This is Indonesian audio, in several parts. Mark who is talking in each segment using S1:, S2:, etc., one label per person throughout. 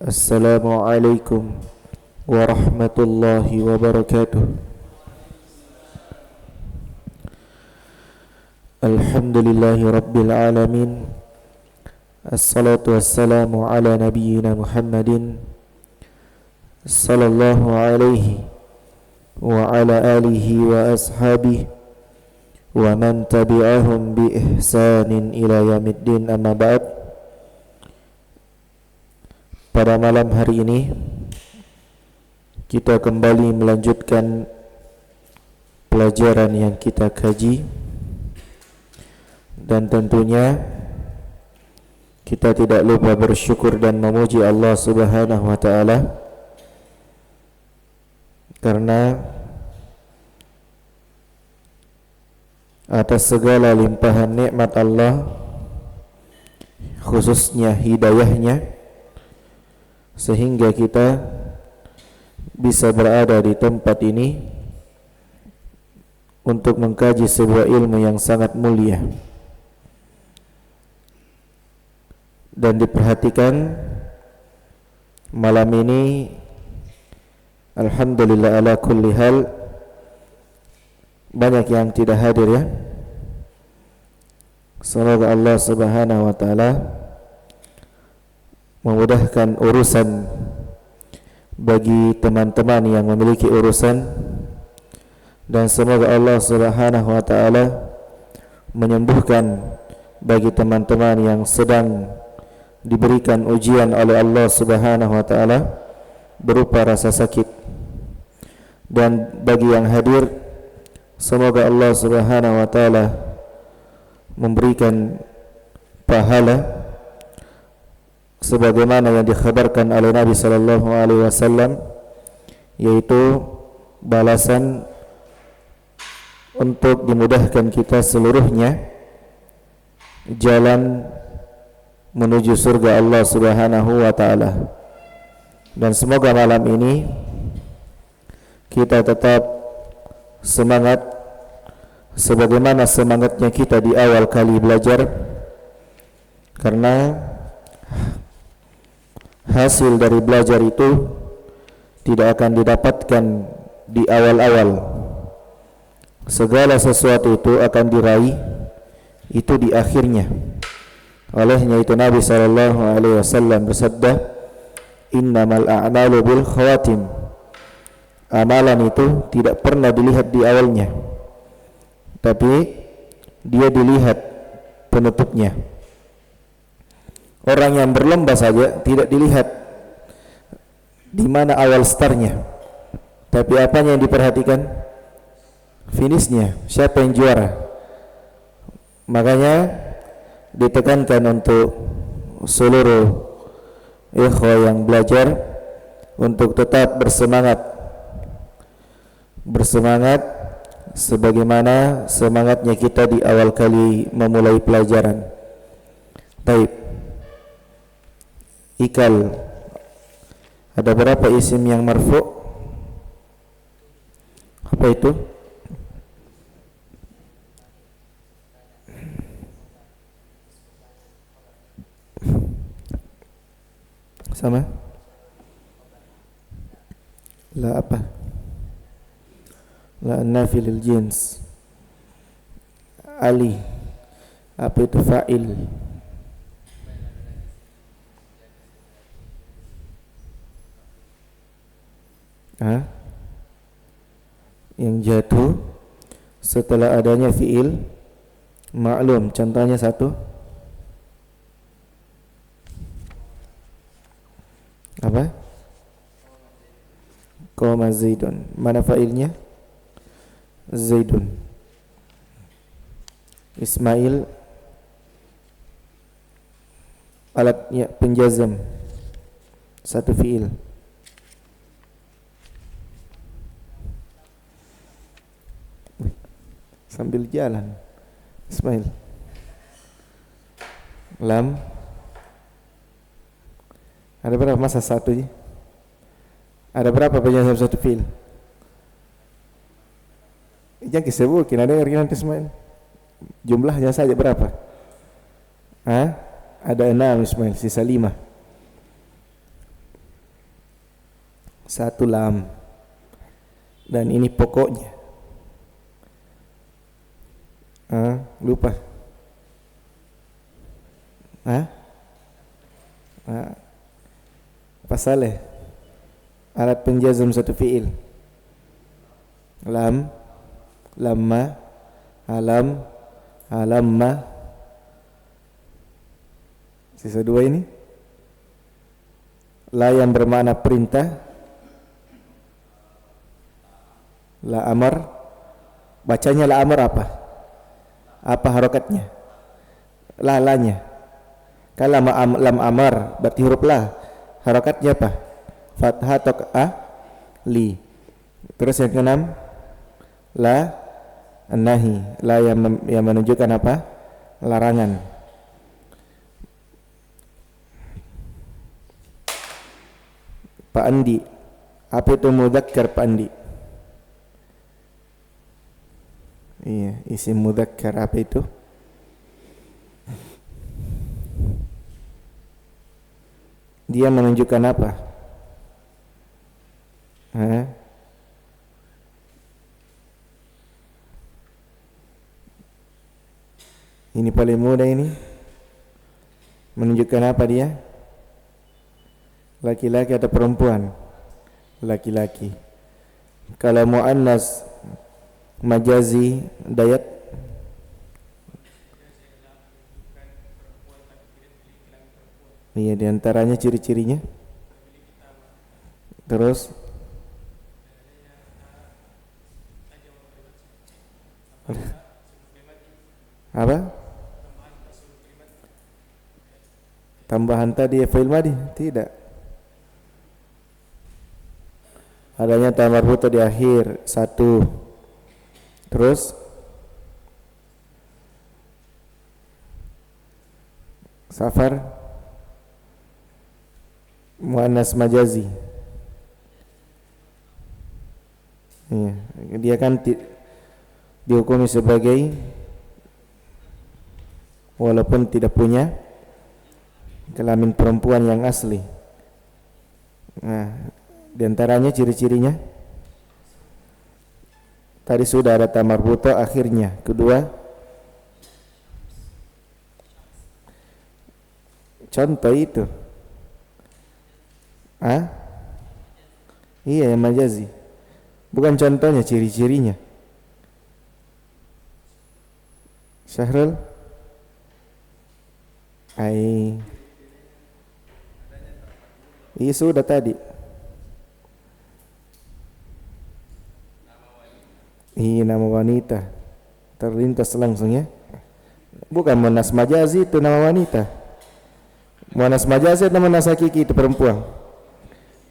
S1: Assalamualaikum warahmatullahi wabarakatuh. Alhamdulillahi rabbil alamin. Assalatu wassalamu ala nabiyyina Muhammadin sallallahu alaihi wa ala alihi wa ashabihi wa man tabi'ahum bi ihsanin ila yaumiddin, amma ba'd. Pada malam hari ini kita kembali melanjutkan pelajaran yang kita kaji, dan tentunya kita tidak lupa bersyukur dan memuji Allah Subhanahu wa taala karena atas segala limpahan nikmat Allah, khususnya hidayahnya, sehingga kita bisa berada di tempat ini untuk mengkaji sebuah ilmu yang sangat mulia. Dan diperhatikan malam ini, alhamdulillah ala kulli hal, banyak yang tidak hadir ya. Semoga Allah Subhanahu wa taala memudahkan urusan bagi teman-teman yang memiliki urusan, dan semoga Allah Subhanahu wa taala menyembuhkan bagi teman-teman yang sedang diberikan ujian oleh Allah Subhanahu wa taala berupa rasa sakit. Dan bagi yang hadir, semoga Allah Subhanahu wa taala memberikan pahala sebagaimana yang dikhabarkan oleh Nabi sallallahu alaihi wasallam, yaitu balasan untuk dimudahkan kita seluruhnya jalan menuju surga Allah Subhanahu wa taala. Dan semoga malam ini kita tetap semangat sebagaimana semangatnya kita di awal kali belajar, karena hasil dari belajar itu tidak akan didapatkan di awal-awal. Segala sesuatu itu akan diraih itu di akhirnya. Olehnya itu Nabi sallallahu alaihi wasallam bersabda, "Innamal a'malu bil khawatim." Amalan itu tidak pernah dilihat di awalnya, tapi dia dilihat penutupnya. Orang yang berlomba saja tidak dilihat di mana awal startnya, tapi apanya yang diperhatikan? Finishnya, siapa yang juara. Makanya ditekankan untuk seluruh ikhwah yang belajar untuk tetap bersemangat sebagaimana semangatnya kita di awal kali memulai pelajaran. Baik. Ikal, ada berapa isim yang marfu? Apa itu? Sama? La apa? La nafi lil jins. Ali, apa itu fa'il? Yang jatuh setelah adanya fi'il ma'lum. Contohnya satu, apa? Qoma Zaidun. Mana fa'ilnya? Zaidun. Ismail, alatnya penjazam, satu fi'il. Sambil jalan Ismail. Lam, ada berapa masa satu? Ada berapa penjazam satu fi'il? Jangan disebutkan, ada yang nanti Ismail. Jumlahnya saja berapa? Ada 6 Ismail, sisa 5. Satu lam. Dan ini pokoknya. Lupa. Pasalnya alat penjazm satu fiil. Lam, lamma, alam, alamma. Sisa dua ini. La yang bermakna perintah. La amar. Bacanya la amar apa? Apa harokatnya? Lanya. Kalau lam amar berarti huruf la. Harokatnya apa? Fathah atau li. Terus yang keenam, la nahi. La yang menunjukkan apa? Larangan. Pak Andi. Apa itu mudzakkar Pak Andi? Iya, isim mudzakkar apa itu? Dia menunjukkan apa? Ini paling mudah ini. Menunjukkan apa dia? Laki-laki atau perempuan? Laki-laki. Kalau muannas majazi dayat, iya, diantaranya ciri-cirinya. Terus apa? Tambahan tadi fa'il madhi? Tidak. Adanya ta marbuta di akhir satu. Terus safar muannas majazi. Iya, dia kan dihukumi sebagai walaupun tidak punya kelamin perempuan yang asli. Nah, diantaranya ciri-cirinya tadi sudah ada ta marbuta akhirnya. Kedua, contoh itu. Iya, yang majazi. Bukan contohnya, ciri-cirinya. Syahrul? Iya sudah tadi. Iya, nama wanita. Terlintas langsung ya. Bukan muannas majazi itu nama wanita. Muannas majazi atau muannas hakiki itu perempuan.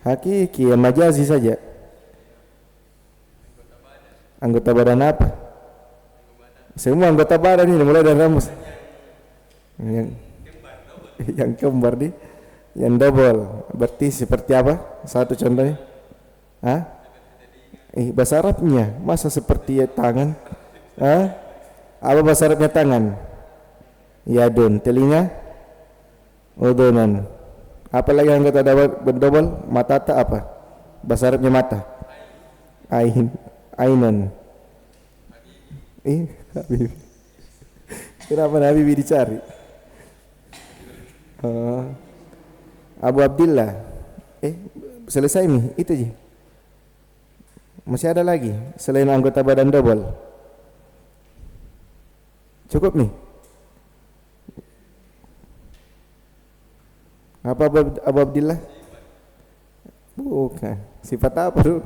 S1: Hakiki ya majazi saja. Anggota badan apa? Semua anggota badan ini mulai dari rambut. Yang kembar nih, yang double. Berarti seperti apa? Satu contohnya. Bahasa Arabnya masa seperti tangan? Apa bahasa Arabnya tangan? Yadun. Telinga? Udunan. Apa lagi anggota double? Mata tak apa? Bahasa Arabnya mata. Ainun. Habib. Kenapa Habib dicari? Abu Abdillah. Selesai nih, itu aja. Masih ada lagi selain anggota badan double. Cukup nih. Apa Abu Abdillah? Bukan. Sifat apa dulu?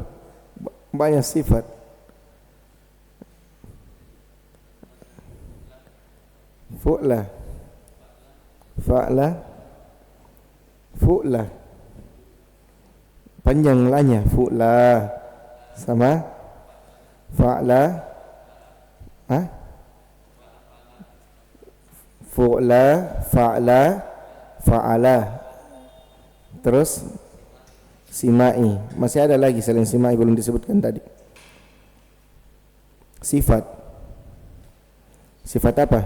S1: Banyak sifat. Fu'la, fa'la, fu'la. Panjang lanya fu'la sama fa'la. Fu'la, fa'la, fa'ala. Terus simai. Masih ada lagi selain simai belum disebutkan tadi. Sifat. Sifat apa?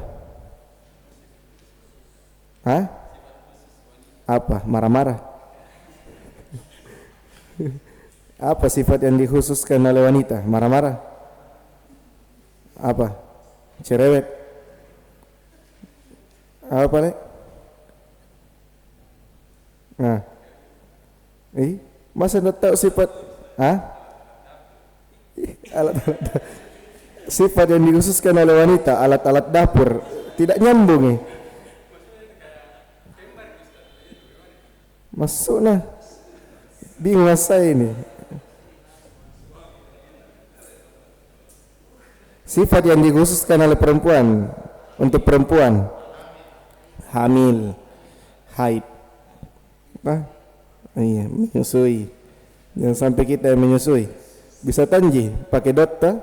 S1: Apa? Marah-marah. Apa sifat yang dikhususkan oleh wanita? Marah-marah? Apa? Cerewet? Apa lagi? Nah, masa tidak tahu sifat? Alat-alat sifat yang dikhususkan oleh wanita, alat-alat dapur, tidak nyambung. Masuklah, bingung masa ini. Sifat yang dikhususkan oleh perempuan, untuk perempuan, hamil, haid, iya, menyusui. Jangan sampai kita yang menyusui. Bisa tanji pakai dokter.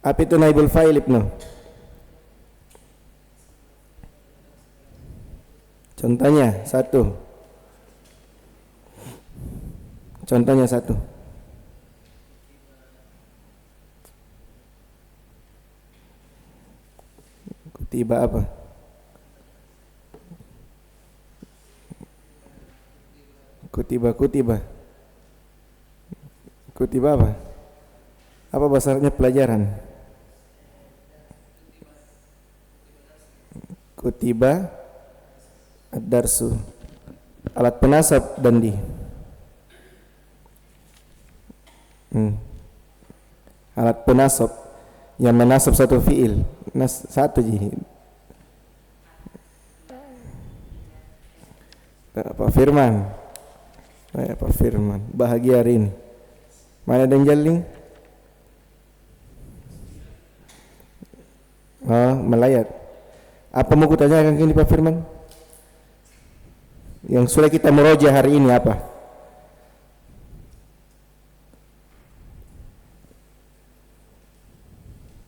S1: Apa itu naibul fa'il ibnu? Contohnya satu. Kutiba apa? Kutiba apa? Apa bahasanya pelajaran? Kutiba ad-darsu. Alat penasab dandi. Alat penasab yang menasab satu fiil. Satu ji. Pak Firman. Pak Firman, bahagia hari ini. Mana dan jaling? Melayat. Apa mau kutanyakan ini Pak Firman? Yang sudah kita meroja hari ini apa?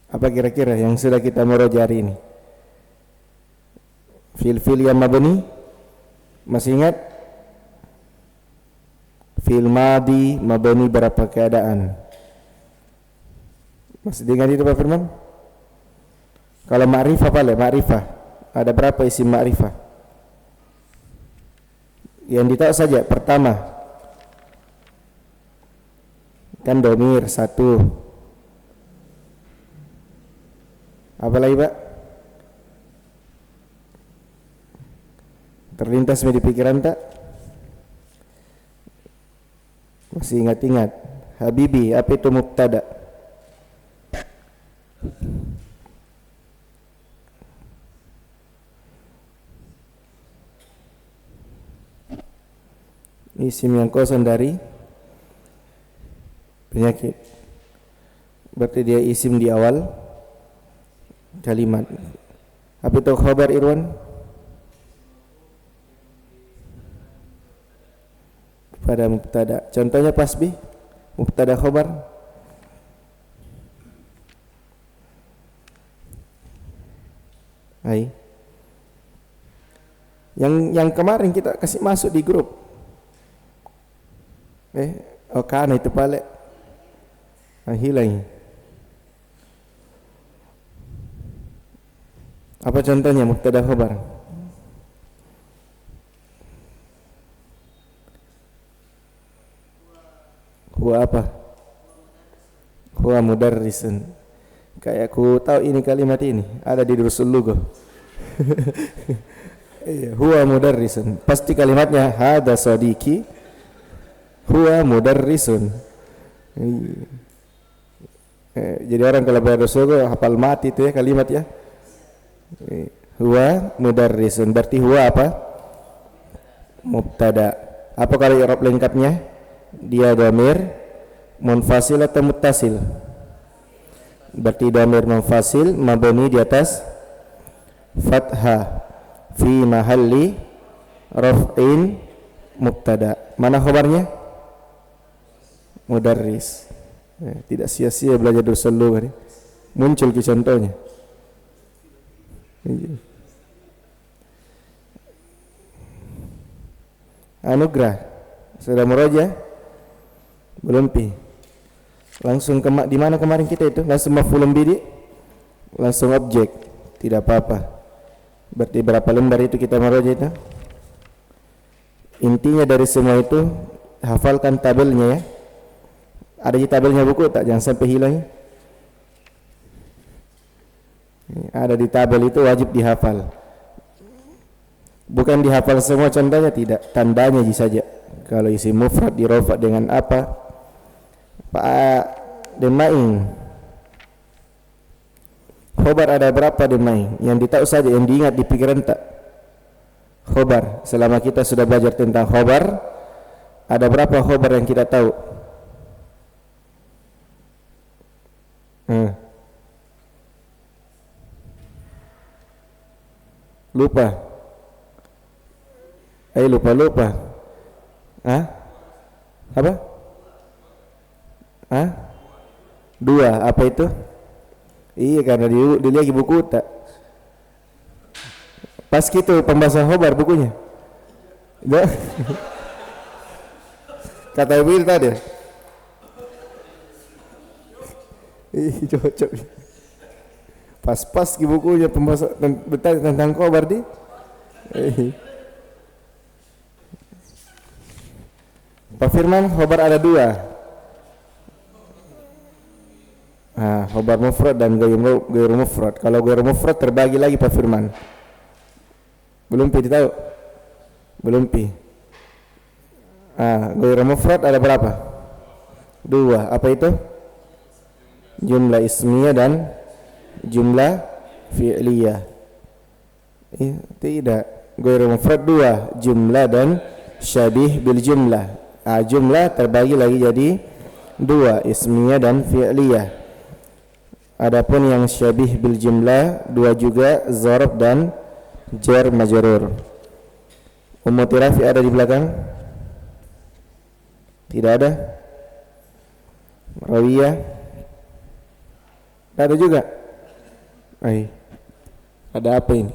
S1: Apa kira-kira yang sudah kita meroja hari ini? Fil yang mabni, masih ingat? Fil madi mabni berapa keadaan? Masih ingat itu Pak Firman? Kalau ma'rifah apa le? Ma'rifah ada berapa isim ma'rifah? Yang ditahu saja pertama kan domir satu. Apa lagi Pak? Terlintas di pikiran tak? Masih ingat-ingat? Habibi, apa itu mubtada? Isim yang kosong dari penyakit. Berarti dia isim di awal kalimat. Apa itu khabar Irwan? Pada mubtada. Contohnya pasbih, mubtada khabar. Yang kemarin kita kasih masuk di grup. Karena itu pale. Hilang. Apa contohnya mubtada khabar? Huwa apa? Huwa mudarrisun. Kayak aku tahu ini kalimat ini ada di Durusul Lughah. Huwa mudarrisun. Pasti kalimatnya hada sadiqi huwa mudarrisun. Jadi orang kalau belajar Durusul Lughah hafal mati itu ya kalimat ya. Huwa mudarrisun. Berarti huwa apa? Mubtada. Apa kalau i'rab lengkapnya? Dia dhamir munfasil atau muttasil? Berarti dhamir munfasil mabni di atas fathah fi mahalli raf'in mubtada. Mana khabarnya? Mudarris. Tidak sia-sia belajar Durusul Lughah. Muncul ke contohnya. Anugerah sudah meroja? Belum pi. Langsung di mana kemarin kita itu? Langsung maf'ulun bihi, langsung objek. Tidak apa-apa. Berarti berapa lembar itu kita meroja itu? Intinya dari semua itu hafalkan tabelnya ya. Ada di tabelnya buku tak? Jangan sampai hilang ya. Ada di tabel itu wajib dihafal. Bukan dihafal semua contohnya, tidak, tandanya saja. Kalau isi mufrad dirofa dengan apa? Pak Demaing. Khobar ada berapa Demaing? Yang ditahu saja, yang diingat di pikiran tak? Khobar. Selama kita sudah belajar tentang khobar, ada berapa khobar yang kita tahu? Lupa. Lupa. Apa? Dua. Apa itu? Iya, karena dilihat di buku tak. Pas gitu pembahasan khobar bukunya. Kata Ibu tadi. Cocok. Pas di bukunya pembahasan tentang khobar di. Pak Firman, khobar ada dua. Khobar mufrad dan ghairu mufrad. Kalau ghairu mufrad terbagi lagi Pak Firman. Belum tahu? Belum pi. Ghairu mufrad ada berapa? Dua. Apa itu? Jumlah ismiyah dan jumlah fi'liyah. Tidak. Ghairu mufrad dua, jumlah dan syabih bil jumlah. Jumlah terbagi lagi jadi dua, ismiyah dan fi'liyah. Adapun yang syabih bil jumlah dua juga, zarf dan jar majrur. Rafi ada di belakang? Tidak ada. Rawiyah ada juga. Ada apa ini?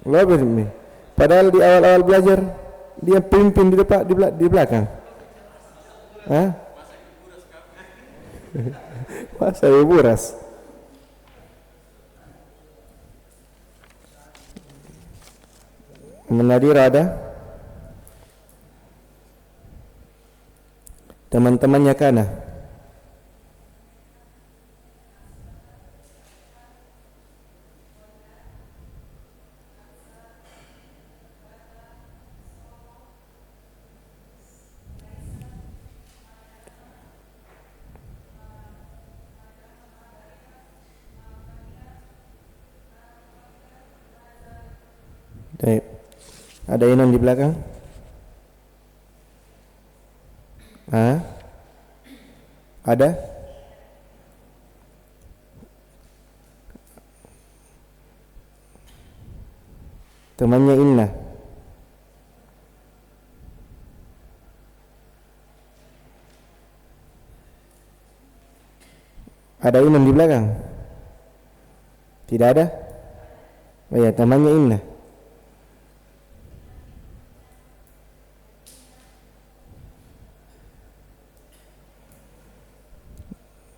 S1: Lebih ini. Padahal di awal-awal belajar dia pimpin di depan, di belakang. Masa ibu buras. Menadir ada? Teman-temannya kana? Baik. Ada Inon di belakang? Ada? Temannya Inna. Ada Inon di belakang? Tidak ada? Ya, temannya Inna.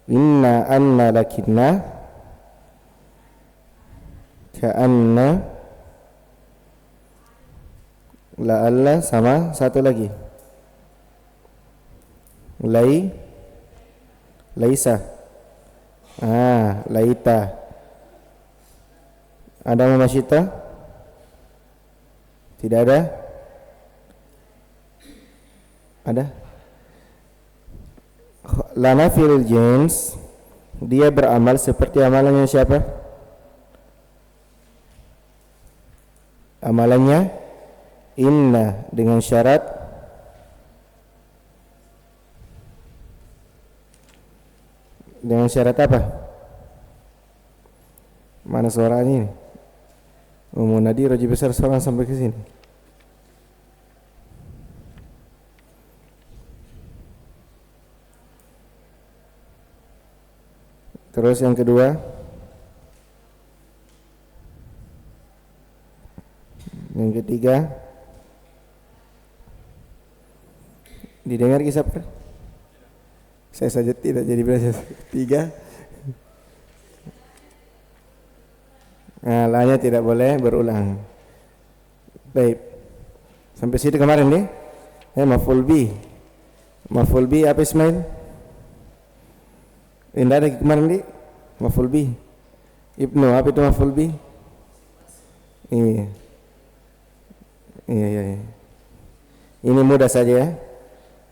S1: Inna anna lakinna ka'anna la'alla sama satu lagi laisa laita. Ada Masyita? Tidak ada? Ada? Lana fil jins, dia beramal seperti amalannya siapa? Amalannya inna, dengan syarat apa? Mana suaranya ini? Nadir Raji besar seorang sampai ke sini. Terus yang kedua, yang ketiga, didengar kisah per? Saya saja tidak jadi belajar. Tiga, lainnya tidak boleh berulang. Baik. Sampai situ kemarin nih. Maf'ul bi. Maf'ul bi apa Ismail? Indah ada kemarin nih. Maf'ul bi. Ibnu, apa itu maf'ul bi? Iya. Iya. Ini mudah saja ya.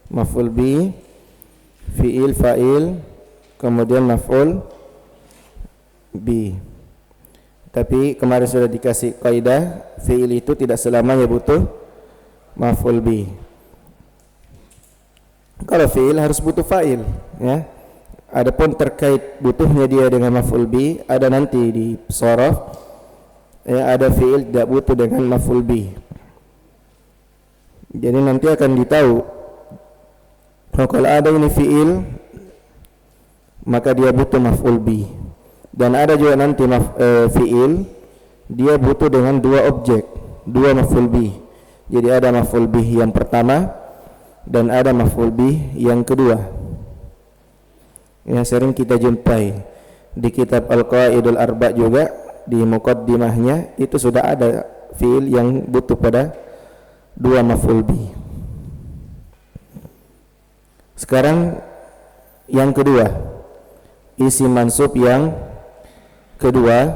S1: Maf'ul bi, fi'il, fa'il, kemudian maf'ul bi. Tapi kemarin sudah dikasih kaidah, fi'il itu tidak selamanya butuh maf'ul bi. Kalau fi'il harus butuh fa'il, ya. Adapun terkait butuhnya dia dengan maf'ul bi, ada nanti di sorof, ya, ada fi'il tidak butuh dengan maf'ul bi. Jadi nanti akan ditahu kalau ada ini fi'il maka dia butuh maf'ul bi, dan ada juga nanti fi'il dia butuh dengan dua objek, dua maf'ul bi. Jadi ada maf'ul bi yang pertama dan ada maf'ul bi yang kedua. Yang sering kita jumpai di kitab Al-Qawaidul Arba juga, di muqaddimahnya itu sudah ada fi'il yang butuh pada dua maf'ul bi. Sekarang yang kedua, isim mansub yang kedua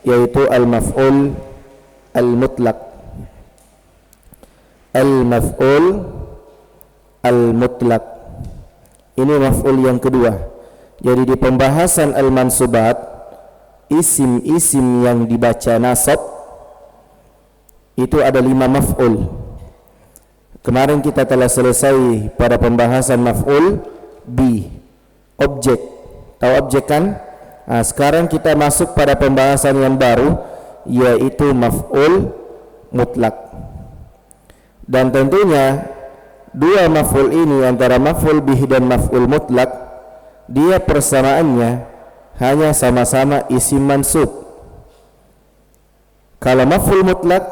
S1: yaitu al-maf'ul al-mutlaq. Al-maf'ul al-mutlaq ini maf'ul yang kedua. Jadi di pembahasan al-mansubat, isim-isim yang dibaca nasab itu ada 5 maf'ul. Kemarin kita telah selesai pada pembahasan maf'ul bi, objek. Tahu objek kan? Nah, sekarang kita masuk pada pembahasan yang baru yaitu maf'ul mutlak. Dan tentunya dua maf'ul ini antara maf'ul bih dan maf'ul mutlak, dia persamaannya hanya sama-sama isim mansub. Kalau maf'ul mutlak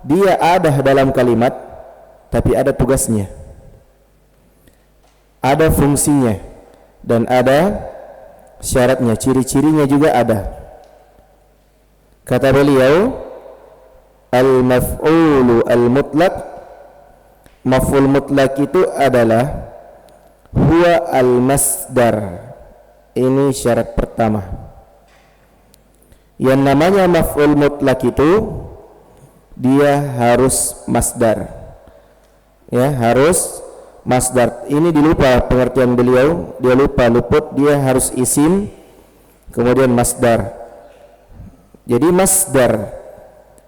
S1: dia ada dalam kalimat tapi ada tugasnya, ada fungsinya, dan ada syaratnya, ciri-cirinya juga ada. Kata beliau, al-maf'ulu al-mutlaq, maf'ul mutlak itu adalah huwa al-masdar. Ini syarat pertama. Yang namanya maf'ul mutlak itu dia harus masdar, ya, harus masdar. Ini dilupa pengertian beliau, dia luput, dia harus isim kemudian masdar. Jadi masdar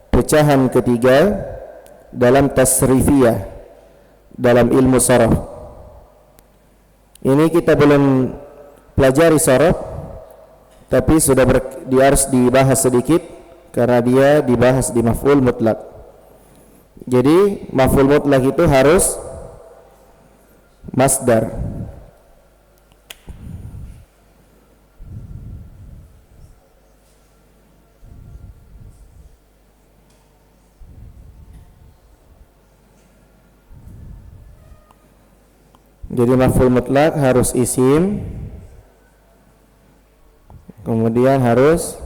S1: pecahan ketiga dalam tasrifiyah, dalam ilmu sharaf. Ini kita belum pelajari sharaf, tapi sudah harus dibahas sedikit karena dia dibahas di maf'ul mutlak. Jadi maf'ul mutlak itu harus masdar. Jadi maf'ul mutlak harus isim, kemudian harus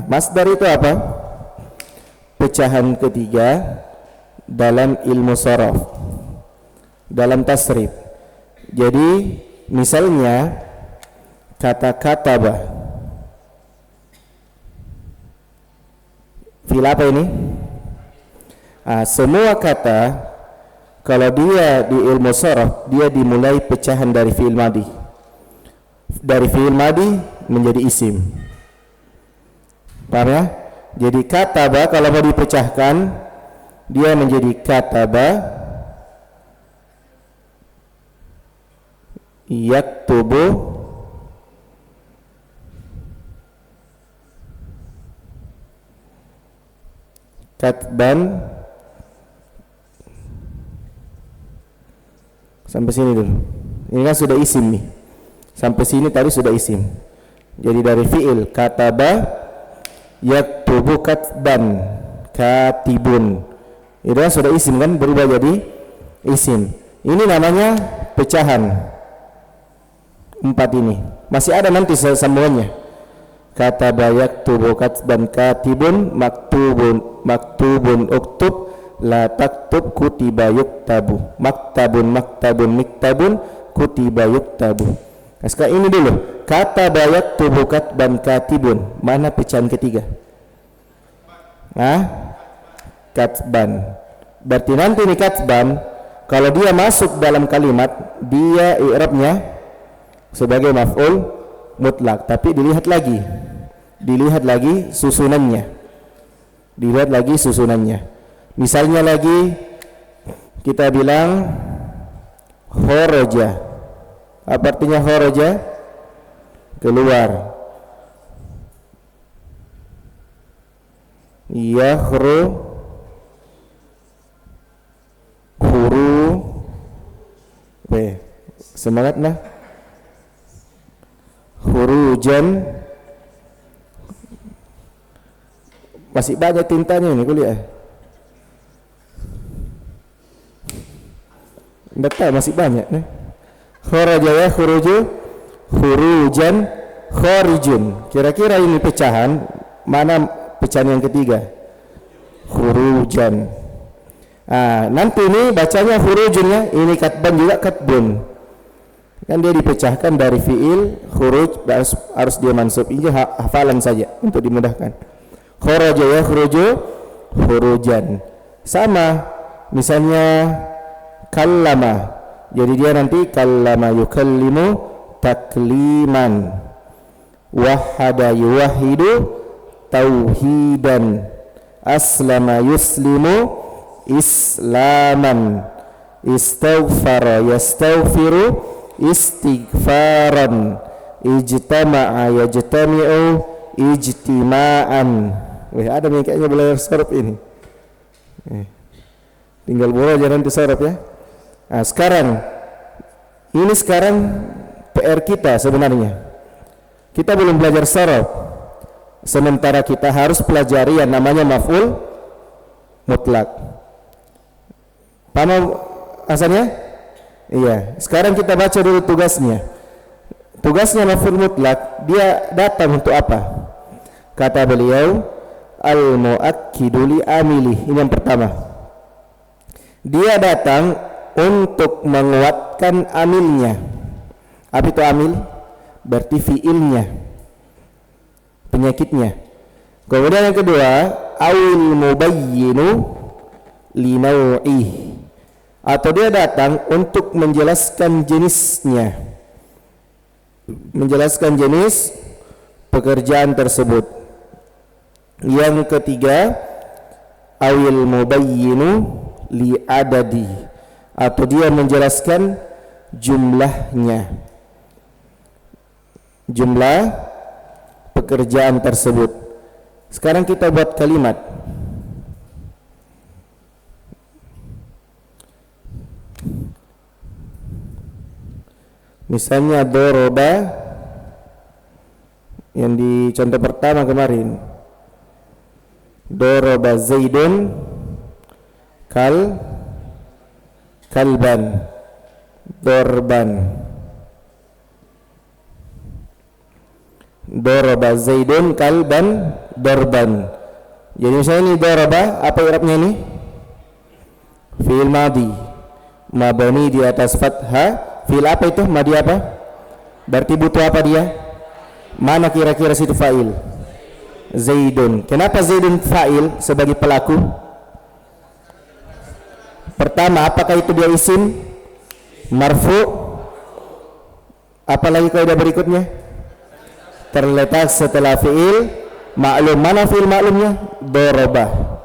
S1: masdar itu apa? Pecahan ketiga dalam ilmu sharaf, dalam tasrif. Jadi misalnya kata-kata fil apa ini? Semua kata kalau dia di ilmu sharaf dia dimulai pecahan dari fi'il madhi. Dari fi'il madhi menjadi isim. Paham ya? Jadi kataba kalau mau dipecahkan dia menjadi kataba yaktubu katban. Sampai sini dulu. Ini kan sudah isim nih. Sampai sini tadi sudah isim. Jadi dari fi'il kataba yaktubu katban katibun, itu kan sudah isim kan, berubah jadi isim. Ini namanya pecahan 4 ini. Masih ada nanti sambungannya. kataba yaktubu katban katibun maktubun uktub la taktub kutiba yuktabu maktabun miktabun kutiba yuktabu. Nah, sekarang ini dulu kataba yaktubu katban katibun, mana pecahan ketiga? Katban. Berarti nanti ini katban kalau dia masuk dalam kalimat dia i'rabnya sebagai maf'ul mutlak, tapi dilihat lagi susunannya. Misalnya lagi kita bilang kharaja. Apa artinya kharaja? Keluar. Semangat nah. Khurujan. Masih banyak tintanya ini kuliah. Betul, masih banyak nih. Kharaja ya khurujan, kharijun. Kira-kira ini pecahan mana pecahan yang ketiga? Khurujan. Nanti ini bacanya khurujunnya, ini katban juga katbun. Kan dia dipecahkan dari fiil khuruj harus dia mansub. Ini hafalan saja untuk dimudahkan. Kharaja ya khurujan. Sama misalnya kallama, jadi dia nanti kallama yukallimu takliman, wahada yuwahidu tauhidan, aslama yuslimu islaman, istaghfara yastaghfiru istighfaran, ijtama'a yajtami'u ijtima'an. Ada yang kayaknya belajar sorab ini. Tinggal boleh aja nanti sorab ya. Sekarang PR kita sebenarnya. Kita belum belajar sorab. Sementara kita harus pelajari yang namanya maf'ul mutlak. Paham asalnya? Iya. Sekarang kita baca dulu tugasnya. Tugasnya maf'ul mutlak, dia datang untuk apa? Kata beliau, al-mu'akkidu li amilih. Ini yang pertama. Dia datang untuk menguatkan amilnya. Apa itu amil? Berarti fiilnya, penyakitnya. Kemudian yang kedua, awil mubayyinu li naw'ih, atau dia datang untuk menjelaskan jenisnya, menjelaskan jenis pekerjaan tersebut. Yang ketiga, awil mubayyinu li adadi, atau dia menjelaskan jumlahnya, jumlah pekerjaan tersebut. Sekarang kita buat kalimat. Misalnya doroba yang di contoh pertama kemarin, doroba Zaidun kalban dorban, doroba Zaidun kalban dorban. Jadi misalnya ini doroba, apa i'rabnya ini? Fi'il madhi mabani di atas fathah. Fi'il apa itu? Madhi apa? Berarti butuh apa dia? Mana kira-kira situ fa'il? Zaidun. Kenapa Zaidun fa'il sebagai pelaku? Pertama, apakah itu dia isim marfu? Apalagi kaidah berikutnya? Terletak setelah fi'il maklum. Mana fi'il maklumnya? Dorobah.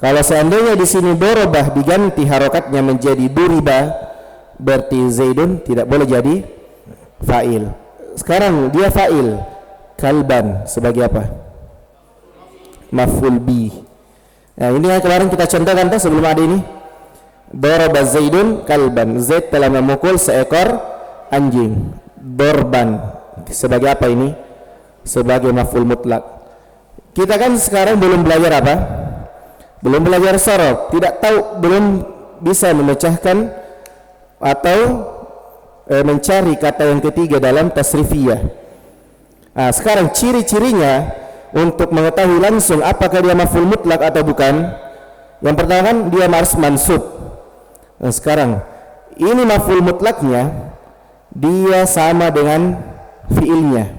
S1: Kalau seandainya di sini dorobah diganti harokatnya menjadi duriba, berarti Zaidun tidak boleh jadi fa'il. Sekarang dia fa'il, kalban sebagai apa? Maf'ul bi. Nah, ini yang kemarin kita contohkan sebelum ada ini. Doraba Zaidun kalban. Zaid telah memukul seekor anjing. Dorban sebagai apa ini? Sebagai maf'ul mutlak. Kita kan sekarang belum belajar apa? Belum belajar sorof. Tidak tahu, belum bisa memecahkan atau mencari kata yang ketiga dalam tasrifiyah. Sekarang ciri-cirinya untuk mengetahui langsung apakah dia maf'ul mutlak atau bukan. Yang pertama kan dia harus mansub. Sekarang ini maf'ul mutlaknya dia sama dengan fiilnya.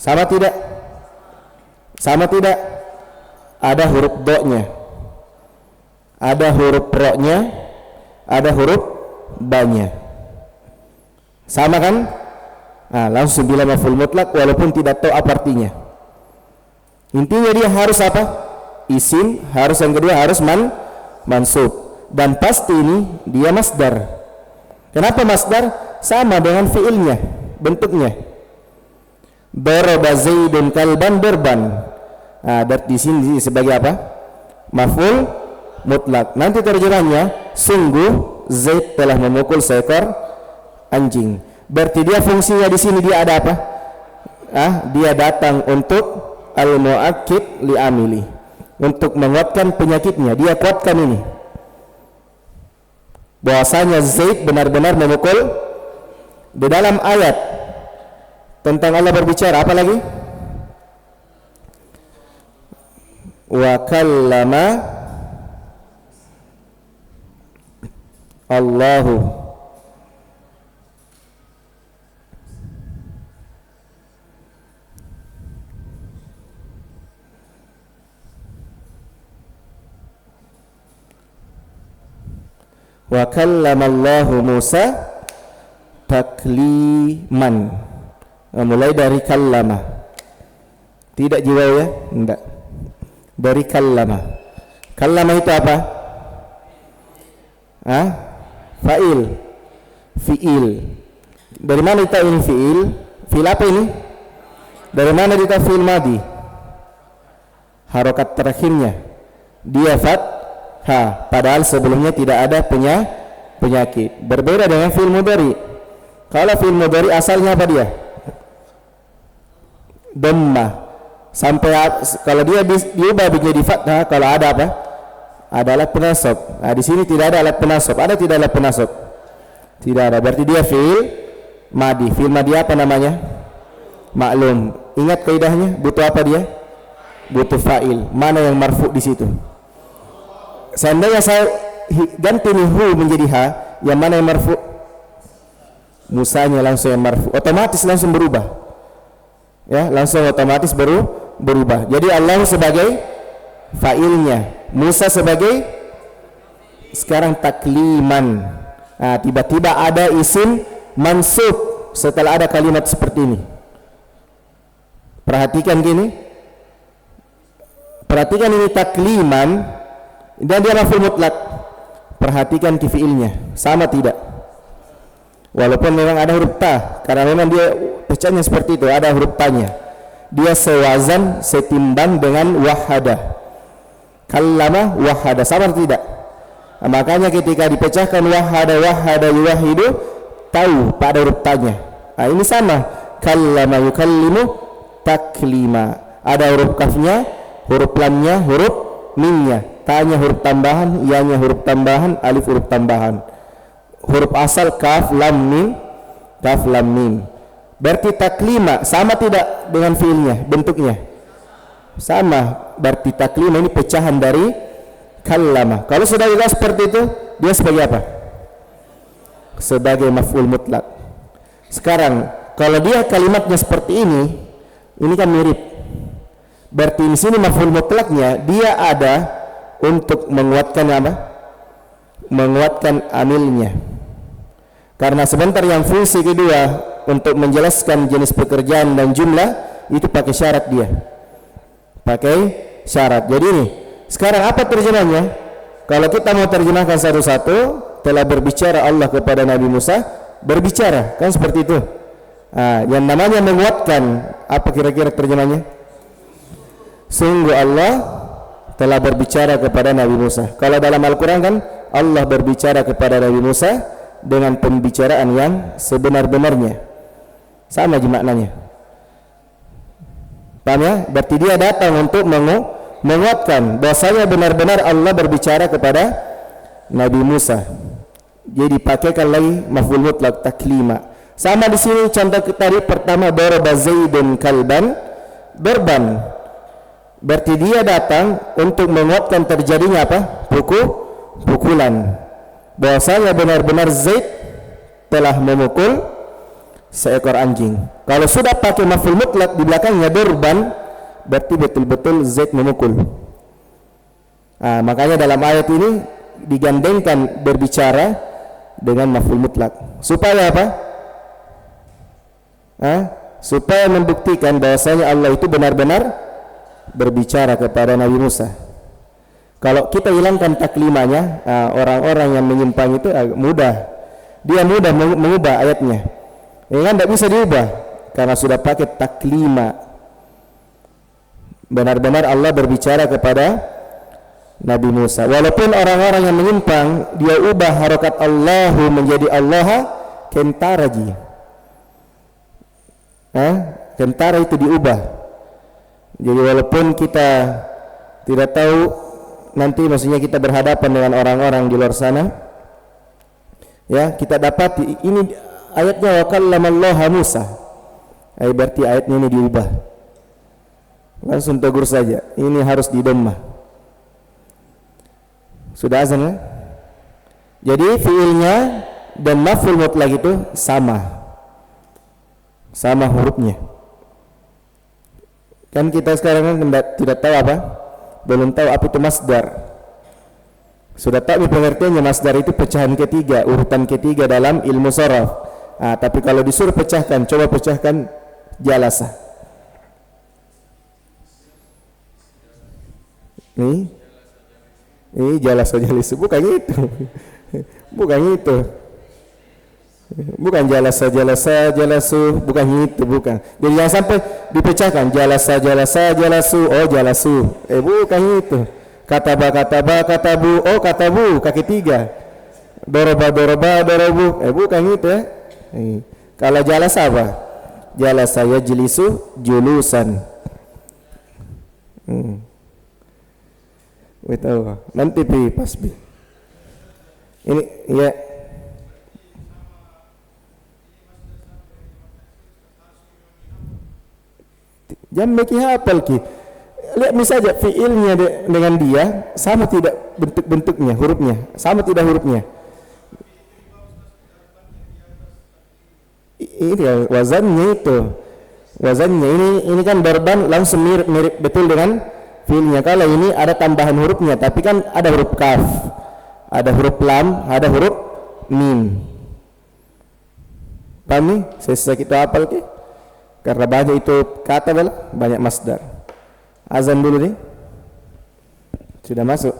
S1: Sama tidak? Sama tidak? Ada huruf do-nya, ada huruf ro-nya, ada huruf ba-nya. Sama kan? Langsung bilang maf'ul mutlak walaupun tidak tahu apa artinya. Intinya dia harus apa? Isim, harus yang kedua harus mansub, dan pasti ini dia masdar. Kenapa masdar? Sama dengan fiilnya, bentuknya. Daraba Zaidun kalban darban. Dan di sini sebagai apa? Maf'ul mutlak. Nanti terjemahnya, sungguh Zaid telah memukul seekor anjing. Berarti dia fungsinya di sini dia ada apa? Dia datang untuk al-mu'akkid li amili, untuk menguatkan penyakitnya. Dia kuatkan ini, bahwasanya Zaid benar-benar memukul. Di dalam ayat tentang Allah berbicara apa lagi? Wa kallama Allahu wa kallamallahu Musa takliman. Mulai dari kallama, tidak jiwa ya, enggak, dari kallama. Kallama itu apa? Fa'il, fi'il. Dari mana kita ini fi'il? Fi'il apa ini? Dari mana kita fi'il madi? Harokat terakhirnya dia padahal sebelumnya tidak ada penyakit. Berbeda dengan fi'il mudhari. Kalau fi'il mudhari asalnya apa dia? Dhammah. Sampai kalau dia diubah menjadi fathah kalau ada apa? Ada alat penasab. Di sini tidak ada alat penasab. Ada tidak alat penasab? Tidak ada. Berarti dia fi'il madi. Fi'il madi apa namanya? Maklum. Ingat kaidahnya, butuh apa dia? Butuh fa'il. Mana yang marfu di situ? Seandainya saya ganti hu menjadi ha, yang mana yang marfu? Musanya langsung yang marfu, otomatis langsung berubah. Ya, langsung otomatis berubah. Jadi Allah sebagai fa'ilnya, Musa sebagai sekarang takliman. Tiba-tiba ada isim mansub setelah ada kalimat seperti ini. Perhatikan gini. Perhatikan ini takliman. Dan dia maf'ul mutlak. Perhatikan fi'ilnya, sama tidak? Walaupun memang ada huruf ta, karena memang dia pecahnya seperti itu, ada huruf ta-nya. Dia sewazan, setimbang dengan wahada. Kallama wahada, sama atau tidak? Makanya ketika dipecahkan wahada yuwahidu, tahu pada huruf ta-nya. Ini sama. Kallama yukallimu taklima. Ada huruf kafnya, huruf lamnya, huruf mimnya. Ta-nya huruf tambahan, ya-nya huruf tambahan, alif huruf tambahan. Huruf asal kaf lam mim, kaf lam mim. Berarti taklima sama tidak dengan fiilnya, bentuknya? Sama. Berarti taklima ini pecahan dari kallama. Kalau sudah jelas seperti itu, dia sebagai apa? Sebagai maf'ul mutlak. Sekarang kalau dia kalimatnya seperti ini kan mirip. Berarti di sini maf'ul mutlaknya dia ada untuk menguatkan apa? Menguatkan amilnya. Karena sebentar yang fungsi kedua untuk menjelaskan jenis pekerjaan dan jumlah itu pakai syarat dia. Pakai syarat. Jadi ini sekarang apa terjemahnya? Kalau kita mau terjemahkan satu-satu, telah berbicara Allah kepada Nabi Musa, berbicara, kan seperti itu. Yang namanya menguatkan, apa kira-kira terjemahnya? Sungguh Allah telah berbicara kepada Nabi Musa. Kalau dalam Al-Quran kan Allah berbicara kepada Nabi Musa dengan pembicaraan yang sebenar-benarnya. Sama aja maknanya. Paham ya? Berarti dia datang untuk menguatkan bahwasanya benar-benar Allah berbicara kepada Nabi Musa. Jadi pakaikan lagi maf'ul mutlak taklima. Sama di sini contoh tadi pertama, daraba Zaidun kalban, darban. Berarti dia datang untuk menguatkan terjadinya apa? Pukulan. Bahwasanya benar-benar Zaid telah memukul seekor anjing. Kalau sudah pakai maf'ul mutlak di belakangnya darban, berarti betul-betul Zaid memukul. Makanya dalam ayat ini digandengkan berbicara dengan maf'ul mutlak. Supaya apa? Supaya membuktikan bahwasanya Allah itu benar-benar berbicara kepada Nabi Musa. Kalau kita hilangkan taklimanya, orang-orang yang menyimpang itu mudah. Dia mudah mengubah ayatnya. Kan tidak bisa diubah karena sudah pakai taklima. Benar-benar Allah berbicara kepada Nabi Musa. Walaupun orang-orang yang menyimpang, dia ubah harokat Allahu menjadi Allaha kentaraji. Kentara itu diubah. Jadi walaupun kita tidak tahu nanti maksudnya kita berhadapan dengan orang-orang di luar sana, ya, kita dapat ini ayatnya wa kallamallaha Musa. Berarti ayatnya ini diubah. Langsung tegur saja. Ini harus didomah. Sudah azan ya? Jadi fiilnya dan maf'ul mutlak itu sama hurufnya. Kan kita sekarang kan tidak tahu apa? Belum tahu apa itu masdar. Sudah tahu pengertiannya, masdar itu pecahan ketiga, urutan ketiga dalam ilmu sharaf. Tapi kalau disuruh pecahkan, coba pecahkan jalasa. Ini jalasa jalisu, bukan itu. Bukan itu. Bukan jalasa jalasu, bukan itu, bukan. Jadi jangan sampai dipecahkan jalasa jalasu, oh jalasu. Bukan itu. Kataba katabu, oh katabu, kaki tiga. Doroba dorobu, bukan itu ya. Kalau jalasa apa? Jalasa yajlisu julusan. Betul. Nanti pas ini ya. Jangan meki hafal ki. Lihat misalnya fiilnya dengan dia sama tidak bentuk-bentuknya, hurufnya sama tidak hurufnya. Ini wazannya itu. Wazannya ini kan darban langsung mirip betul dengan fiilnya. Kalau ini ada tambahan hurufnya, tapi kan ada huruf kaf, ada huruf lam, ada huruf mim. Paham nih? Saya kita hafal ki. Karena banyak itu kata banyak masdar. Azan dulu nih. Sudah masuk.